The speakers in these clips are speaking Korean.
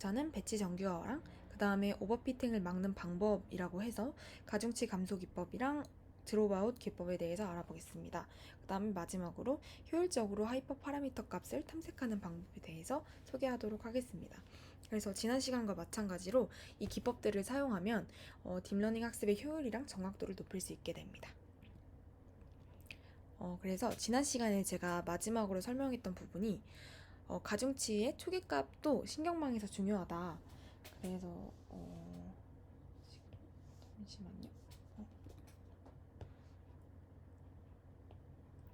저는 배치 정규어랑 그 다음에 오버피팅을 막는 방법이라고 해서 가중치 감소 기법이랑 드롭아웃 기법에 대해서 알아보겠습니다. 그 다음에 마지막으로 효율적으로 하이퍼 파라미터 값을 탐색하는 방법에 대해서 소개하도록 하겠습니다. 그래서 지난 시간과 마찬가지로 이 기법들을 사용하면 딥러닝 학습의 효율이랑 정확도를 높일 수 있게 됩니다. 그래서 지난 시간에 제가 마지막으로 설명했던 부분이 가중치의 초기값도 신경망에서 중요하다. 그래서 잠시만요.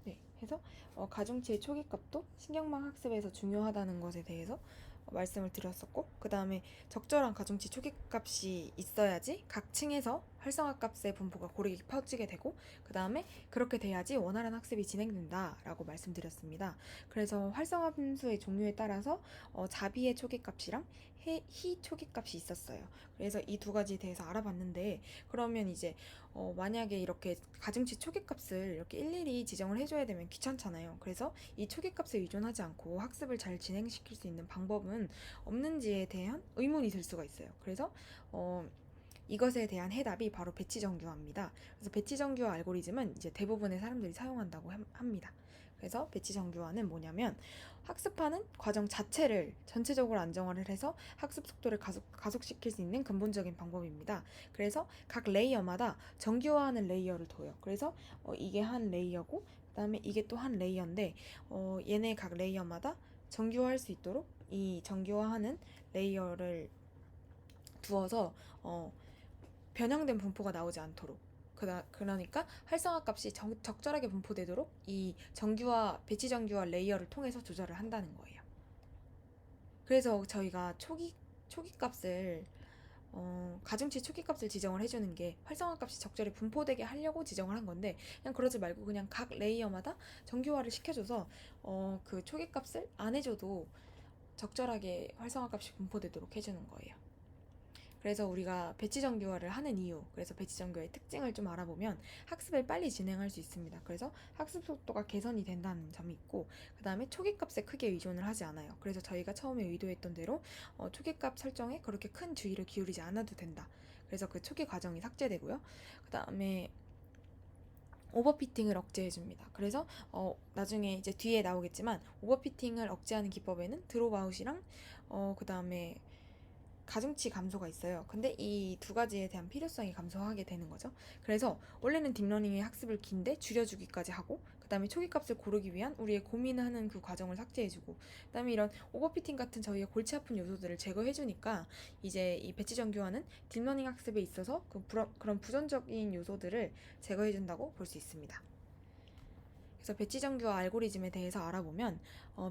네, 해서 가중치의 초기값도 신경망 학습에서 중요하다는 것에 대해서 말씀을 드렸었고, 그 다음에 적절한 가중치 초기값이 있어야지 각 층에서 활성화 값의 분포가 고르게 퍼지게 되고, 그 다음에 그렇게 돼야지 원활한 학습이 진행된다라고 말씀드렸습니다. 그래서 활성화 분수의 종류에 따라서 자비의 초기값이랑 희 초기값이 있었어요. 그래서 이 두 가지에 대해서 알아봤는데, 그러면 이제 만약에 이렇게 가중치 초기값을 이렇게 일일이 지정을 해줘야 되면 귀찮잖아요. 그래서 이 초기값에 의존하지 않고 학습을 잘 진행시킬 수 있는 방법은 없는지에 대한 의문이 들 수가 있어요. 그래서 이것에 대한 해답이 바로 배치 정규화입니다. 그래서 배치 정규화 알고리즘은 이제 대부분의 사람들이 사용한다고 합니다. 그래서 배치 정규화는 뭐냐면 학습하는 과정 자체를 전체적으로 안정화를 해서 학습 속도를 가속시킬 수 있는 근본적인 방법입니다. 그래서 각 레이어마다 정규화하는 레이어를 둬요. 그래서 이게 한 레이어고 그다음에 이게 또 한 레이어인데 얘네 각 레이어마다 정규화할 수 있도록 이 정규화하는 레이어를 두어서 변형된 분포가 나오지 않도록 그러니까 활성화 값이 적절하게 분포되도록 이 정규화 배치 정규화 레이어를 통해서 조절을 한다는 거예요. 그래서 저희가 초기 값을 가중치 초기 값을 지정을 해주는 게 활성화 값이 적절히 분포되게 하려고 지정을 한 건데, 그냥 그러지 말고 그냥 각 레이어마다 정규화를 시켜줘서 그 초기 값을 안 해줘도 적절하게 활성화 값이 분포되도록 해주는 거예요. 그래서 우리가 배치 정규화를 하는 이유, 그래서 배치 정규화의 특징을 좀 알아보면 학습을 빨리 진행할 수 있습니다. 그래서 학습 속도가 개선이 된다는 점이 있고, 그 다음에 초기값에 크게 의존을 하지 않아요. 그래서 저희가 처음에 의도했던 대로 초기값 설정에 그렇게 큰 주의를 기울이지 않아도 된다. 그래서 그 초기 과정이 삭제되고요. 그 다음에 오버피팅을 억제해줍니다. 그래서 나중에 이제 뒤에 나오겠지만 오버피팅을 억제하는 기법에는 드롭아웃이랑 그 다음에 가중치 감소가 있어요. 근데 이 두 가지에 대한 필요성이 감소하게 되는 거죠. 그래서 원래는 딥러닝의 학습을 긴데 줄여주기까지 하고, 그 다음에 초기값을 고르기 위한 우리의 고민하는 그 과정을 삭제해주고, 그 다음에 이런 오버피팅 같은 저희의 골치 아픈 요소들을 제거해주니까 이제 이 배치 정규화는 딥러닝 학습에 있어서 그런 부정적인 요소들을 제거해준다고 볼 수 있습니다. 그래서 배치 정규화 알고리즘에 대해서 알아보면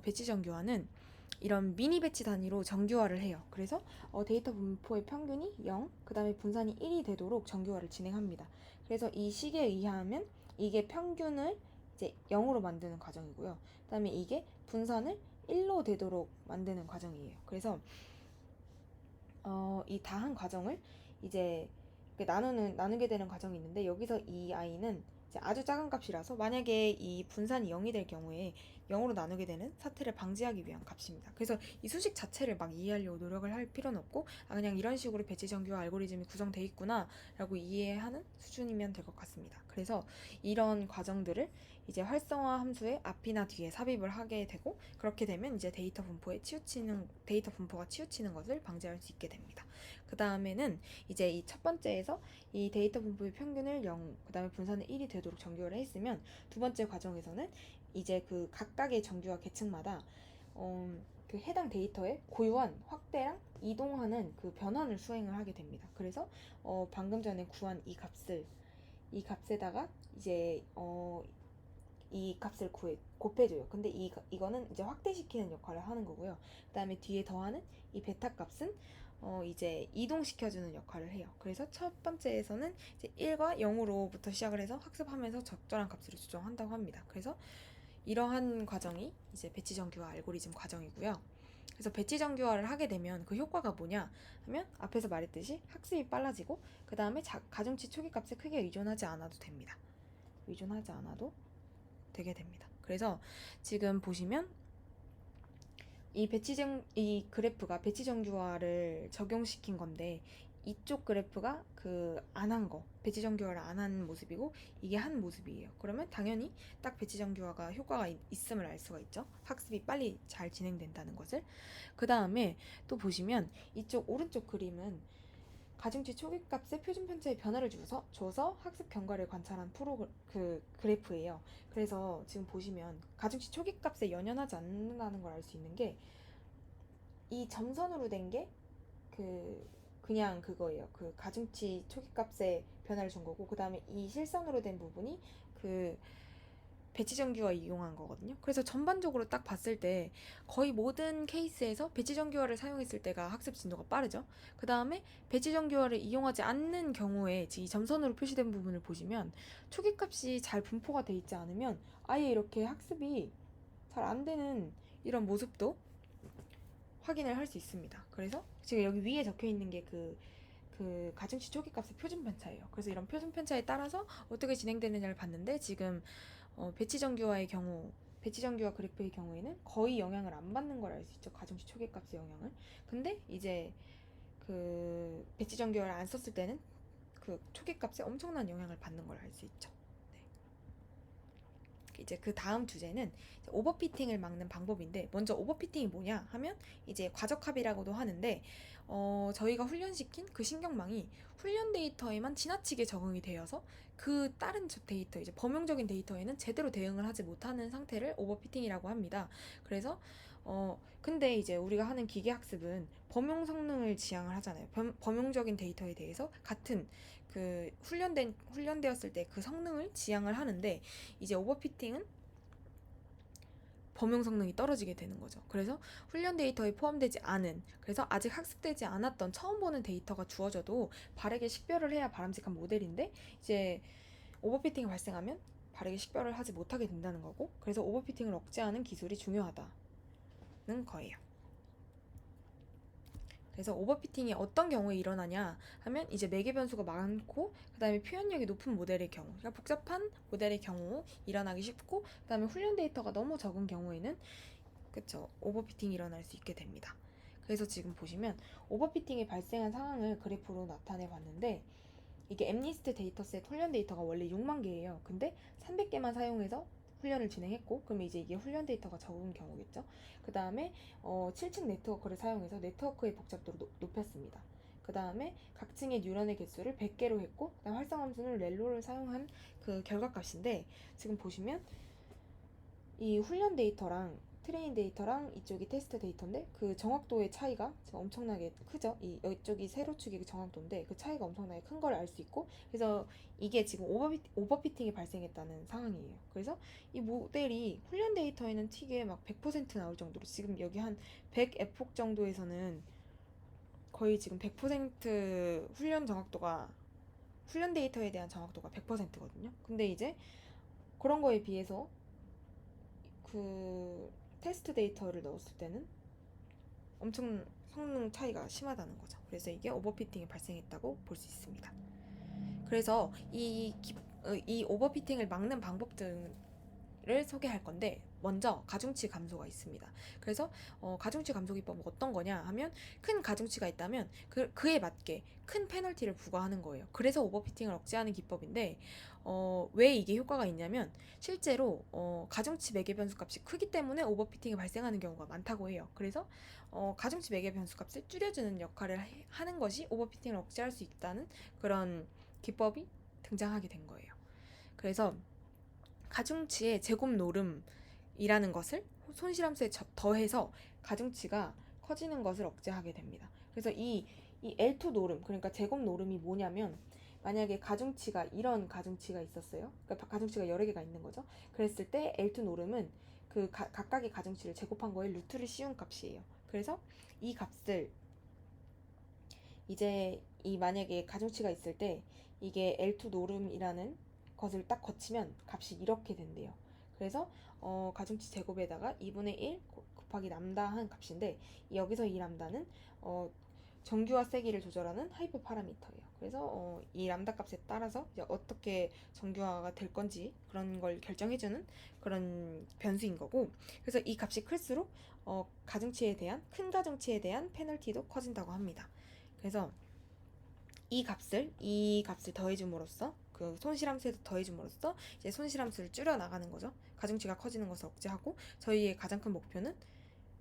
배치 정규화는 이런 미니 배치 단위로 정규화를 해요. 그래서 데이터 분포의 평균이 0, 그 다음에 분산이 1이 되도록 정규화를 진행합니다. 그래서 이 식에 의하면 이게 평균을 이제 0으로 만드는 과정이고요. 그 다음에 이게 분산을 1로 되도록 만드는 과정이에요. 그래서 이 다한 과정을 이제 나누게 되는 과정이 있는데, 여기서 이 아이는 이제 아주 작은 값이라서 만약에 이 분산이 0이 될 경우에 0으로 나누게 되는 사태를 방지하기 위한 값입니다. 그래서 이 수식 자체를 막 이해하려고 노력을 할 필요는 없고, 그냥 이런 식으로 배치 정규화 알고리즘이 구성되어 있구나 라고 이해하는 수준이면 될 것 같습니다. 그래서 이런 과정들을 이제 활성화 함수의 앞이나 뒤에 삽입을 하게 되고, 그렇게 되면 이제 데이터 분포가 치우치는 것을 방지할 수 있게 됩니다. 그 다음에는 이제 이 첫 번째에서 이 데이터 분포의 평균을 0, 그 다음에 분산을 1이 되도록 정규화를 했으면, 두 번째 과정에서는 이제 그 각각의 정규화 계층마다 그 해당 데이터의 고유한 확대랑 이동하는 그 변환을 수행을 하게 됩니다. 그래서 방금 전에 구한 이 값에다가 이제 이 값을 곱해줘요. 근데 이거는 이제 확대시키는 역할을 하는 거고요. 그 다음에 뒤에 더하는 이 베타 값은 이제 이동시켜주는 역할을 해요. 그래서 첫 번째에서는 이제 1과 0으로부터 시작을 해서 학습하면서 적절한 값으로 조정한다고 합니다. 그래서 이러한 과정이 이제 배치 정규화 알고리즘 과정이고요. 그래서 배치 정규화를 하게 되면 그 효과가 뭐냐 하면, 앞에서 말했듯이 학습이 빨라지고, 그 다음에 가중치 초기 값에 크게 의존하지 않아도 됩니다. 의존하지 않아도 되게 됩니다. 그래서 지금 보시면 이 그래프가 배치 정규화를 적용시킨 건데 이쪽 그래프가 그 안 한 거, 배치 정규화를 안 한 모습이고 이게 한 모습이에요. 그러면 당연히 딱 배치 정규화가 효과가 있음을 알 수가 있죠. 학습이 빨리 잘 진행된다는 것을. 그 다음에 또 보시면 이쪽 오른쪽 그림은 가중치 초기값의 표준 편차의 변화를 줘서 학습 경과를 관찰한 그래프예요. 그래서 지금 보시면 가중치 초기값에 연연하지 않는다는 걸 알 수 있는 게 이 점선으로 된 게 그냥 그거예요. 그 가중치 초기값의 변화를 준 거고 그 다음에 이 실선으로 된 부분이 그 배치정규화 이용한 거거든요. 그래서 전반적으로 딱 봤을 때 거의 모든 케이스에서 배치정규화를 사용했을 때가 학습 진도가 빠르죠. 그 다음에 배치정규화를 이용하지 않는 경우에 이 점선으로 표시된 부분을 보시면 초기값이 잘 분포가 돼 있지 않으면 아예 이렇게 학습이 잘 안 되는 이런 모습도 확인을 할 수 있습니다. 그래서 지금 여기 위에 적혀 있는 게 그 가중치 초기값의 표준 편차예요. 그래서 이런 표준 편차에 따라서 어떻게 진행되느냐를 봤는데 지금 배치 정규화 그래프의 경우에는 거의 영향을 안 받는 걸 알 수 있죠. 가중치 초기값의 영향을. 근데 이제 그 배치 정규화를 안 썼을 때는 그 초기값에 엄청난 영향을 받는 걸 알 수 있죠. 네. 이제 그 다음 주제는 오버피팅을 막는 방법인데 먼저 오버피팅이 뭐냐 하면 이제 과적합이라고도 하는데 저희가 훈련시킨 그 신경망이 훈련 데이터에만 지나치게 적응이 되어서 그 다른 데이터 이제 범용적인 데이터에는 제대로 대응을 하지 못하는 상태를 오버피팅이라고 합니다. 그래서 근데 이제 우리가 하는 기계학습은 범용 성능을 지향을 하잖아요. 범용적인 데이터에 대해서 같은 그 훈련되었을 때 그 성능을 지향을 하는데 이제 오버피팅은 범용 성능이 떨어지게 되는 거죠. 그래서 훈련 데이터에 포함되지 않은, 그래서 아직 학습되지 않았던 처음 보는 데이터가 주어져도 바르게 식별을 해야 바람직한 모델인데 이제 오버피팅이 발생하면 바르게 식별을 하지 못하게 된다는 거고, 그래서 오버피팅을 억제하는 기술이 중요하다는 거예요. 그래서 오버피팅이 어떤 경우에 일어나냐 하면 이제 매개 변수가 많고 그다음에 표현력이 높은 모델의 경우, 그러니까 복잡한 모델의 경우 일어나기 쉽고 그다음에 훈련 데이터가 너무 적은 경우에는 그쵸 오버피팅이 일어날 수 있게 됩니다. 그래서 지금 보시면 오버피팅이 발생한 상황을 그래프로 나타내 봤는데 이게 엠니스트 데이터셋 훈련 데이터가 원래 6만 개예요. 근데 300개만 사용해서 훈련을 진행했고 그러면 이제 이게 훈련 데이터가 적은 경우겠죠. 그 다음에 7층 네트워크를 사용해서 네트워크의 복잡도를 높였습니다. 그 다음에 각 층의 뉴런의 개수를 100개로 했고 그다음 활성함수는 렐로를 사용한 그 결과값인데 지금 보시면 이 훈련 데이터랑 트레인 데이터랑 이쪽이 테스트 데이터인데 그 정확도의 차이가 지금 엄청나게 크죠. 이쪽이 세로축의 그 정확도인데 그 차이가 엄청나게 큰 걸 알 수 있고 그래서 이게 지금 오버피팅이 발생했다는 상황이에요. 그래서 이 모델이 훈련 데이터에는 튀게 막 100% 나올 정도로 지금 여기 한 100에폭 정도에서는 거의 지금 100% 훈련 데이터에 대한 정확도가 100%거든요. 근데 이제 그런 거에 비해서 그 테스트 데이터를 넣었을 때는 엄청 성능 차이가 심하다는 거죠. 그래서 이게 오버피팅이 발생했다고 볼 수 있습니다. 그래서 이 오버피팅을 막는 방법 등을 소개할 건데 먼저 가중치 감소가 있습니다. 그래서 가중치 감소 기법은 어떤 거냐 하면 큰 가중치가 있다면 그에 맞게 큰 페널티를 부과하는 거예요. 그래서 오버피팅을 억제하는 기법인데 왜 이게 효과가 있냐면 실제로 가중치 매개 변수 값이 크기 때문에 오버피팅이 발생하는 경우가 많다고 해요. 그래서 가중치 매개 변수 값을 줄여주는 역할을 하는 것이 오버피팅을 억제할 수 있다는 그런 기법이 등장하게 된 거예요. 그래서 가중치의 제곱 노름이라는 것을 손실함수에 더해서 가중치가 커지는 것을 억제하게 됩니다. 그래서 이 L2 노름, 그러니까 제곱 노름이 뭐냐면 만약에 가중치가 이런 가중치가 있었어요. 그러니까 가중치가 여러 개가 있는 거죠. 그랬을 때 L2 노름은 그 각각의 가중치를 제곱한 거에 루트를 씌운 값이에요. 그래서 이 값을 이제 만약에 가중치가 있을 때 이게 L2 노름이라는 것을 딱 거치면 값이 이렇게 된대요. 그래서 가중치 제곱에다가 2분의 1 곱하기 람다 한 값인데 여기서 이 람다는 정규와 세기를 조절하는 하이퍼 파라미터예요. 그래서 이 람다 값에 따라서 이제 어떻게 정규화가 될 건지 그런 걸 결정해주는 그런 변수인 거고, 그래서 이 값이 클수록 큰 가중치에 대한 페널티도 커진다고 합니다. 그래서 이 값을 더해줌으로써 그 손실함수에도 더해줌으로써 이제 손실함수를 줄여 나가는 거죠. 가중치가 커지는 것을 억제하고, 저희의 가장 큰 목표는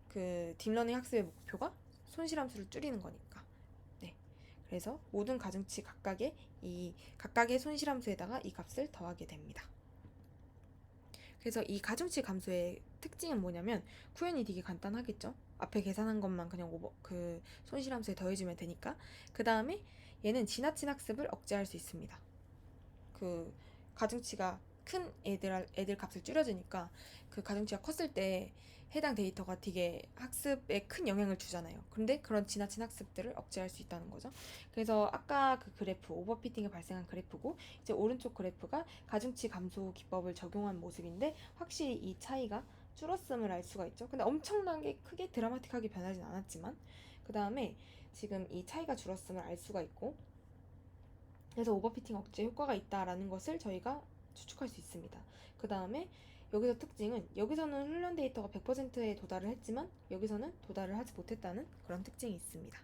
그 딥러닝 학습의 목표가 손실함수를 줄이는 거니까. 네. 그래서 모든 가중치 각각의 손실함수에다가 이 값을 더하게 됩니다. 그래서 이 가중치 감소의 특징은 뭐냐면, 구현이 되게 간단하겠죠. 앞에 계산한 것만 그냥 그 손실함수에 더해주면 되니까. 그 다음에 얘는 지나친 학습을 억제할 수 있습니다. 그 가중치가 큰 애들 값을 줄여주니까 그 가중치가 컸을 때 해당 데이터가 되게 학습에 큰 영향을 주잖아요. 근데 그런 지나친 학습들을 억제할 수 있다는 거죠. 그래서 아까 그 그래프, 오버피팅이 발생한 그래프고, 이제 오른쪽 그래프가 가중치 감소 기법을 적용한 모습인데, 확실히 이 차이가 줄었음을 알 수가 있죠. 근데 엄청나게 크게 드라마틱하게 변하진 않았지만, 그 다음에 지금 이 차이가 줄었음을 알 수가 있고, 그래서 오버피팅 억제 효과가 있다라는 것을 저희가 추측할 수 있습니다. 그 다음에 여기서 특징은, 여기서는 훈련 데이터가 100%에 도달을 했지만 여기서는 도달을 하지 못했다는 그런 특징이 있습니다.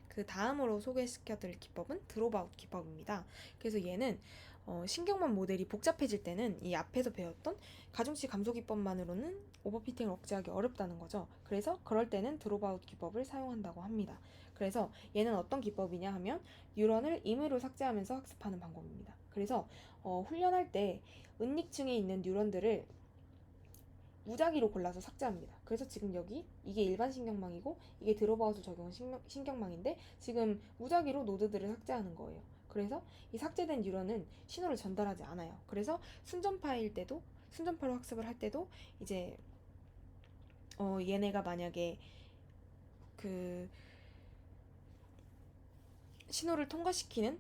그 다음으로 소개시켜드릴 기법은 드롭아웃 기법입니다. 그래서 얘는 신경망 모델이 복잡해질 때는 이 앞에서 배웠던 가중치 감소 기법만으로는 오버피팅을 억제하기 어렵다는 거죠. 그래서 그럴 때는 드롭아웃 기법을 사용한다고 합니다. 그래서 얘는 어떤 기법이냐 하면, 뉴런을 임의로 삭제하면서 학습하는 방법입니다. 그래서 훈련할 때 은닉층에 있는 뉴런들을 무작위로 골라서 삭제합니다. 그래서 지금 여기 이게 일반 신경망이고 이게 드롭아웃을 적용한 신경망인데, 지금 무작위로 노드들을 삭제하는 거예요. 그래서 이 삭제된 뉴런은 신호를 전달하지 않아요. 그래서 순전파로 학습을 할 때도 이제 얘네가 만약에 그 신호를 통과시키는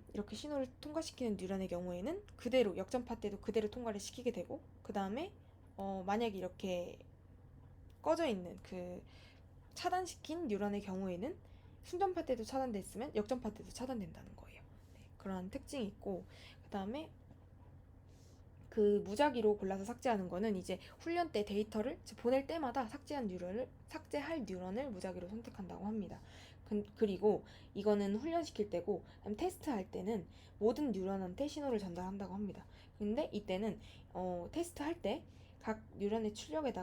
뉴런의 경우에는 그대로 역전파 때도 그대로 통과를 시키게 되고, 그 다음에 만약에 이렇게 꺼져 있는 그 차단시킨 뉴런의 경우에는 순전파 때도 차단됐으면 역전파 때도 차단된다는 거예요. 네, 그런 특징이 있고, 그 다음에 그 무작위로 골라서 삭제하는 거는 이제 훈련 때 데이터를 보낼 때마다 삭제할 뉴런을 무작위로 선택한다고 합니다. 그리고 이거는 훈련시킬 때고, 테스트할 때는 모든 뉴런한테 신호를 전달한다고 합니다. 근데 이때는 테스트할 때 각 뉴런의 출력된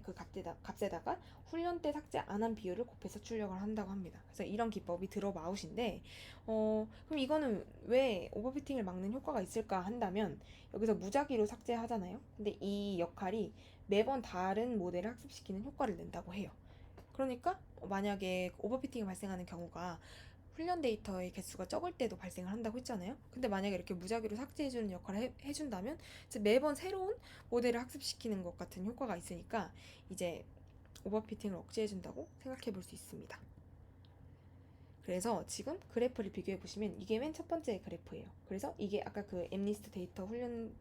그 값에다가 훈련 때 삭제 안 한 비율을 곱해서 출력을 한다고 합니다. 그래서 이런 기법이 드롭아웃인데, 그럼 이거는 왜 오버피팅을 막는 효과가 있을까 한다면, 여기서 무작위로 삭제하잖아요. 근데 이 역할이 매번 다른 모델을 학습시키는 효과를 낸다고 해요. 그러니까 만약에 오버피팅이 발생하는 경우가 훈련 데이터의 개수가 적을 때도 발생을 한다고 했잖아요. 근데 만약에 이렇게 무작위로 삭제해주는 역할을 해준다면 이제 매번 새로운 모델을 학습시키는 것 같은 효과가 있으니까 이제 오버피팅을 억제해준다고 생각해 볼 수 있습니다. 그래서 지금 그래프를 비교해 보시면 이게 맨 첫 번째 그래프예요. 그래서 이게 아까 그 엠리스트 데이터 훈련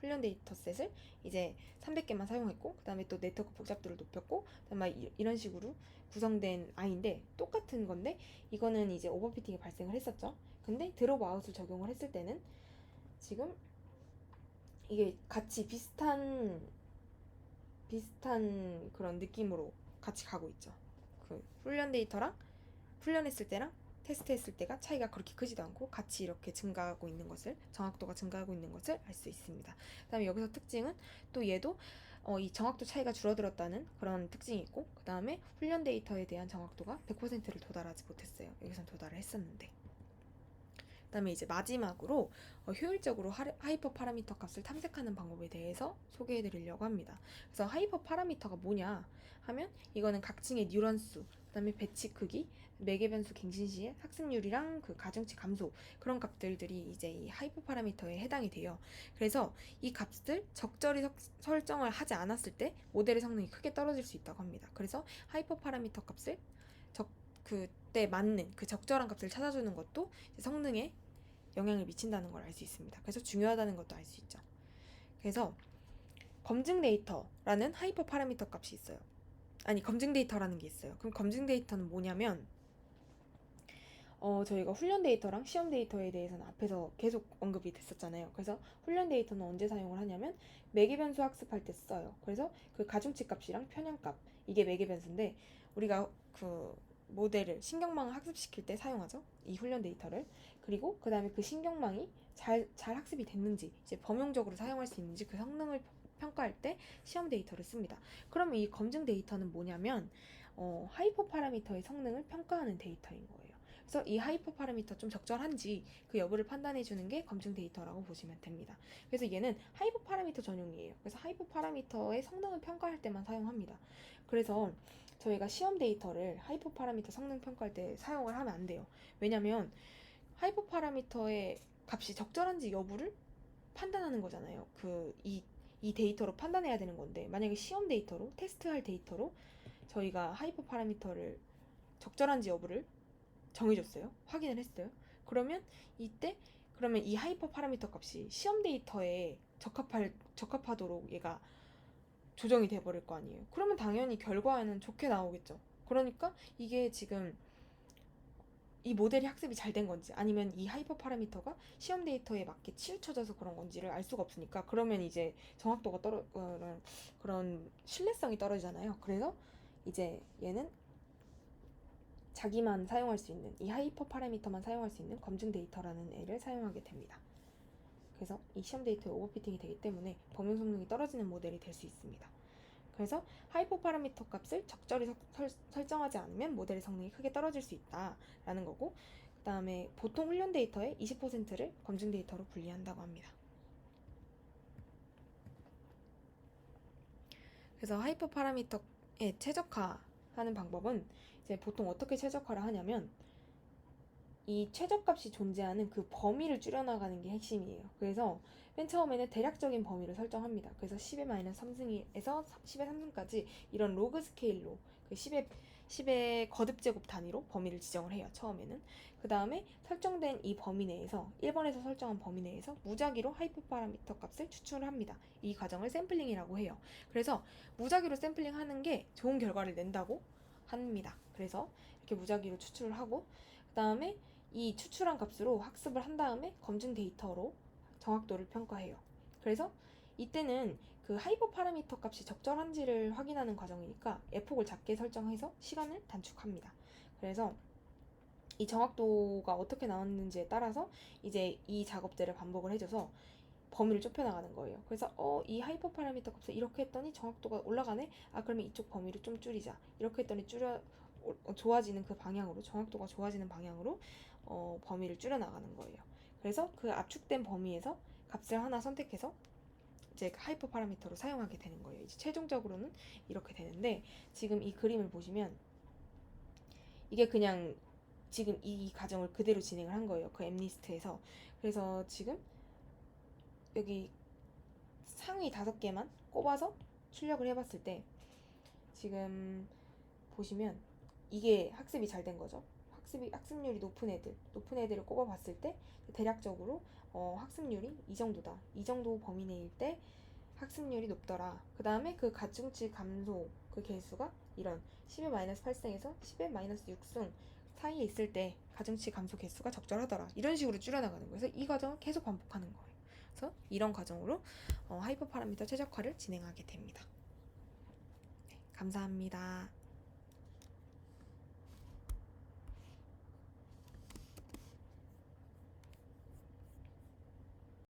데이터 셋을 이제 300개만 사용했고, 그 다음에 또 네트워크 복잡도를 높였고, 그다음에 이런 식으로 구성된 아이인데, 똑같은 건데 이거는 이제 오버피팅이 발생을 했었죠. 근데 드롭아웃을 적용을 했을 때는 지금 이게 같이 비슷한 그런 느낌으로 같이 가고 있죠. 그 훈련 데이터랑 훈련했을 때랑 테스트했을 때가 차이가 그렇게 크지도 않고 같이 이렇게 정확도가 증가하고 있는 것을 알 수 있습니다. 그 다음에 여기서 특징은 또 얘도 이 정확도 차이가 줄어들었다는 그런 특징이 있고, 그 다음에 훈련 데이터에 대한 정확도가 100%를 도달하지 못했어요. 여기선 도달을 했었는데. 그 다음에 이제 마지막으로 효율적으로 하이퍼 파라미터 값을 탐색하는 방법에 대해서 소개해 드리려고 합니다. 그래서 하이퍼 파라미터가 뭐냐 하면, 이거는 각층의 뉴런 수, 그 다음에 배치 크기, 매개 변수 갱신 시의 학습률이랑 그 가중치 감소, 그런 값들이 이제 이 하이퍼 파라미터에 해당이 돼요. 그래서 이 값들 적절히 설정을 하지 않았을 때 모델의 성능이 크게 떨어질 수 있다고 합니다. 그래서 하이퍼 파라미터 값을 그때 맞는 그 적절한 값을 찾아주는 것도 성능에 영향을 미친다는 걸 알 수 있습니다. 그래서 중요하다는 것도 알 수 있죠. 그래서 검증 데이터라는 하이퍼 파라미터 값이 있어요. 검증 데이터라는 게 있어요. 그럼 검증 데이터는 뭐냐면 저희가 훈련 데이터랑 시험 데이터에 대해서는 앞에서 계속 언급이 됐었잖아요. 그래서 훈련 데이터는 언제 사용을 하냐면 매개변수 학습할 때 써요. 그래서 그 가중치 값이랑 편향값 이게 매개변수인데 우리가 그 모델을 신경망을 학습시킬 때 사용하죠. 이 훈련 데이터를. 그리고 그 다음에 그 신경망이 잘 학습이 됐는지 이제 범용적으로 사용할 수 있는지 그 성능을 평가할 때 시험 데이터를 씁니다. 그러면 이 검증 데이터는 뭐냐면 하이퍼 파라미터의 성능을 평가하는 데이터인 거예요. 그래서 이 하이퍼 파라미터 좀 적절한지 그 여부를 판단해 주는 게 검증 데이터라고 보시면 됩니다. 그래서 얘는 하이퍼 파라미터 전용이에요. 그래서 하이퍼 파라미터의 성능을 평가할 때만 사용합니다. 그래서 저희가 시험 데이터를 하이퍼 파라미터 성능 평가할 때 사용을 하면 안 돼요. 왜냐면 하이퍼 파라미터의 값이 적절한지 여부를 판단하는 거잖아요. 이 데이터로 판단해야 되는 건데 만약에 시험 데이터로 테스트할 데이터로 저희가 하이퍼 파라미터를 적절한지 여부를 정해줬어요. 확인을 했어요. 그러면 그러면 이 하이퍼 파라미터 값이 시험 데이터에 적합하도록 얘가 조정이 돼버릴 거 아니에요. 그러면 당연히 결과에는 좋게 나오겠죠. 그러니까 이게 지금 이 모델이 학습이 잘 된 건지 아니면 이 하이퍼 파라미터가 시험 데이터에 맞게 치우쳐져서 그런 건지를 알 수가 없으니까 그러면 이제 정확도가 그런 신뢰성이 떨어지잖아요. 그래서 이제 얘는 자기만 사용할 수 있는 이 하이퍼 파라미터만 사용할 수 있는 검증 데이터라는 애를 사용하게 됩니다. 그래서 이 시험 데이터에 오버피팅이 되기 때문에 범용 성능이 떨어지는 모델이 될 수 있습니다. 그래서 하이퍼 파라미터 값을 적절히 설정하지 않으면 모델의 성능이 크게 떨어질 수 있다라는 거고 그 다음에 보통 훈련 데이터의 20%를 검증 데이터로 분리한다고 합니다. 그래서 하이퍼 파라미터에 최적화하는 방법은 이제 보통 어떻게 최적화를 하냐면 이 최저값이 존재하는 그 범위를 줄여나가는 게 핵심이에요. 그래서 맨 처음에는 대략적인 범위를 설정합니다. 그래서 10의 3승에서 10의 3승까지 이런 로그 스케일로 그 10의 거듭제곱 단위로 범위를 지정을 해요. 처음에는. 그 다음에 설정된 이 범위 내에서 1번에서 설정한 범위 내에서 무작위로 하이퍼 파라미터 값을 추출을 합니다. 이 과정을 샘플링이라고 해요. 그래서 무작위로 샘플링하는 게 좋은 결과를 낸다고 합니다. 그래서 이렇게 무작위로 추출을 하고 그 다음에 이 추출한 값으로 학습을 한 다음에 검증 데이터로 정확도를 평가해요. 그래서 이때는 그 하이퍼 파라미터 값이 적절한지를 확인하는 과정이니까 F폭을 작게 설정해서 시간을 단축합니다. 그래서 이 정확도가 어떻게 나왔는지에 따라서 이제 이 작업들을 반복을 해줘서 범위를 좁혀나가는 거예요. 그래서 이 하이퍼 파라미터 값을 이렇게 했더니 정확도가 올라가네? 그러면 이쪽 범위를 좀 줄이자. 이렇게 했더니 좋아지는 그 방향으로 정확도가 좋아지는 방향으로 범위를 줄여나가는 거예요. 그래서 그 압축된 범위에서 값을 하나 선택해서 이제 하이퍼 파라미터로 사용하게 되는 거예요. 이제 최종적으로는 이렇게 되는데 지금 이 그림을 보시면 이게 그냥 지금 이 과정을 그대로 진행을 한 거예요. 그 엠리스트에서. 그래서 지금 여기 상위 5개만 꼽아서 출력을 해봤을 때 지금 보시면 이게 학습이 잘 된 거죠. 학습률이 높은 애들을 꼽아봤을 때 대략적으로 학습률이 이 정도다. 이 정도 범위 내일 때 학습률이 높더라. 그 다음에 그 가중치 감소 그 개수가 이런 10의 -8승에서 10의 -6승 사이에 있을 때 가중치 감소 개수가 적절하더라. 이런 식으로 줄여나가는 거예요. 그래서 이 과정을 계속 반복하는 거예요. 그래서 이런 과정으로 하이퍼 파라미터 최적화를 진행하게 됩니다. 네, 감사합니다.